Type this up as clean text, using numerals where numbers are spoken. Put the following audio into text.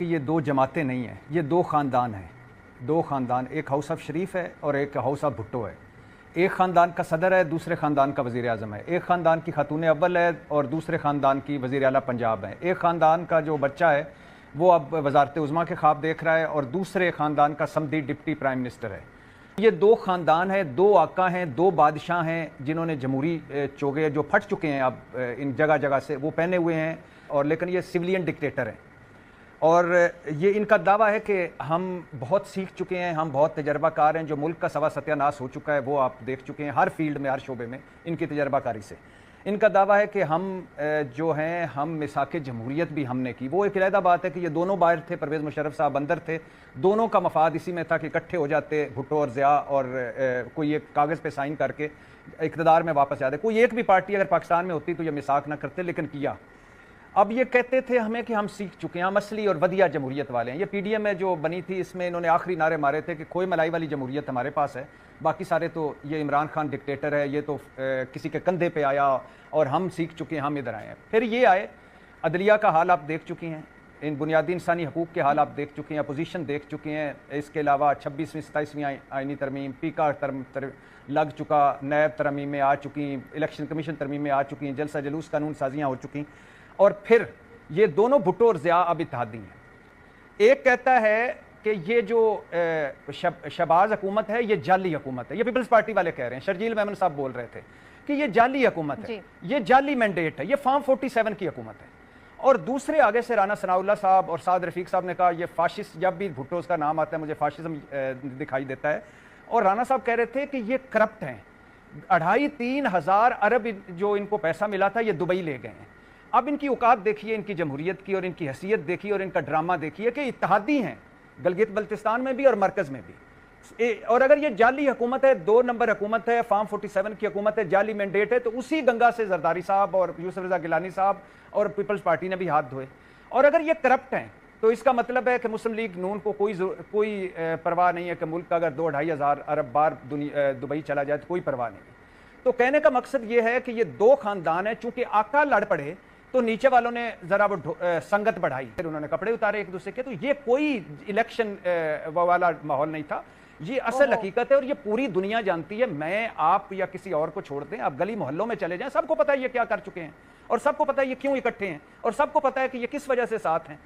کہ یہ دو جماعتیں نہیں ہیں، یہ دو خاندان ہیں. دو خاندان، ایک ہاؤس آف شریف ہے اور ایک ہاؤس آف بھٹو ہے. ایک خاندان کا صدر ہے، دوسرے خاندان کا وزیر اعظم ہے. ایک خاندان کی خاتون اول ہے اور دوسرے خاندان کی وزیر اعلیٰ پنجاب ہے. ایک خاندان کا جو بچہ ہے وہ اب وزارت عظمیٰ کے خواب دیکھ رہا ہے اور دوسرے خاندان کا سمدی ڈپٹی پرائم منسٹر ہے. یہ دو خاندان ہیں، دو آقا ہیں، دو بادشاہ ہیں جنہوں نے جمہوری چوگے جو پھٹ چکے ہیں اب ان جگہ جگہ سے وہ پہنے ہوئے ہیں، اور لیکن یہ سویلین ڈکٹیٹر ہیں. اور یہ ان کا دعویٰ ہے کہ ہم بہت سیکھ چکے ہیں، ہم بہت تجربہ کار ہیں. جو ملک کا سوا ستیہ ناس ہو چکا ہے وہ آپ دیکھ چکے ہیں ہر فیلڈ میں، ہر شعبے میں ان کی تجربہ کاری سے. ان کا دعویٰ ہے کہ ہم جو ہیں ہم میثاق جمہوریت بھی ہم نے کی. وہ ایک علیحدہ بات ہے کہ یہ دونوں باہر تھے، پرویز مشرف صاحب اندر تھے، دونوں کا مفاد اسی میں تھا کہ اکٹھے ہو جاتے بھٹو اور ضیاء اور کوئی ایک کاغذ پہ سائن کر کے اقتدار میں واپس جاتے. کوئی ایک بھی پارٹی اگر پاکستان میں ہوتی تو یہ میثاق نہ کرتے، لیکن کیا. اب یہ کہتے تھے ہمیں کہ ہم سیکھ چکے ہیں، ہم اصلی اور ودیع جمہوریت والے ہیں. یہ پی ڈی ایم میں جو بنی تھی اس میں انہوں نے آخری نعرے مارے تھے کہ کھوئے ملائی والی جمہوریت ہمارے پاس ہے، باقی سارے تو یہ عمران خان ڈکٹیٹر ہے، یہ تو کسی کے کندھے پہ آیا اور ہم سیکھ چکے ہیں، ہم ادھر آئے ہیں. پھر یہ آئے، عدلیہ کا حال آپ دیکھ چکی ہیں، ان بنیادی انسانی حقوق کے حال آپ دیکھ چکے ہیں، اپوزیشن دیکھ چکے ہیں. اس کے علاوہ 26ویں 27ویں آئینی ترمیم، پی کا لگ چکا، نیب ترمیم میں آ چکی، الیکشن کمیشن ترمیم میں آ چکی ہیں، جلسہ جلوس قانون سازیاں ہو چکی. اور پھر یہ دونوں بھٹو اور ضیاء اب اتحادی ہیں. ایک کہتا ہے کہ یہ جو شہباز حکومت ہے یہ جعلی حکومت ہے. یہ پیپلز پارٹی والے کہہ رہے ہیں، شرجیل میمن صاحب بول رہے تھے کہ یہ جعلی حکومت ہے، یہ جعلی مینڈیٹ ہے، یہ فارم 47 کی حکومت ہے. اور دوسرے آگے سے رانا ثناء اللہ صاحب اور سعد رفیق صاحب نے کہا یہ فاشسٹ، جب بھی بھٹو کا نام آتا ہے مجھے فاشزم دکھائی دیتا ہے. اور رانا صاحب کہہ رہے تھے کہ یہ کرپٹ ہیں، 2.5-3 ہزار ارب جو ان کو پیسہ ملا تھا یہ دبئی لے گئے ہیں. اب ان کی اوقات دیکھیے، ان کی جمہوریت کی، اور ان کی حیثیت دیکھیے، اور ان کا ڈرامہ دیکھیے کہ اتحادی ہیں گلگت بلتستان میں بھی اور مرکز میں بھی. اور اگر یہ جعلی حکومت ہے، 2 نمبر حکومت ہے، فارم 47 کی حکومت ہے، جعلی مینڈیٹ ہے، تو اسی گنگا سے زرداری صاحب اور یوسف رضا گیلانی صاحب اور پیپلز پارٹی نے بھی ہاتھ دھوئے. اور اگر یہ کرپٹ ہیں تو اس کا مطلب ہے کہ مسلم لیگ نون کو کوئی پرواہ نہیں ہے کہ ملک کا اگر 2-2.5 ہزار ارب بار دبئی چلا جائے تو کوئی پرواہ نہیں. تو کہنے کا مقصد یہ ہے کہ یہ دو خاندان ہیں، چونکہ آقا لڑ پڑے تو نیچے والوں نے ذرا وہ سنگت بڑھائی، پھر انہوں نے کپڑے اتارے ایک دوسرے کے. تو یہ کوئی الیکشن والا ماحول نہیں تھا، یہ اصل حقیقت ہے. اور یہ پوری دنیا جانتی ہے، میں آپ یا کسی اور کو چھوڑ دیں، آپ گلی محلوں میں چلے جائیں، سب کو پتہ ہے یہ کیا کر چکے ہیں، اور سب کو پتہ ہے یہ کیوں اکٹھے ہیں، اور سب کو پتہ ہے کہ یہ کس وجہ سے ساتھ ہیں.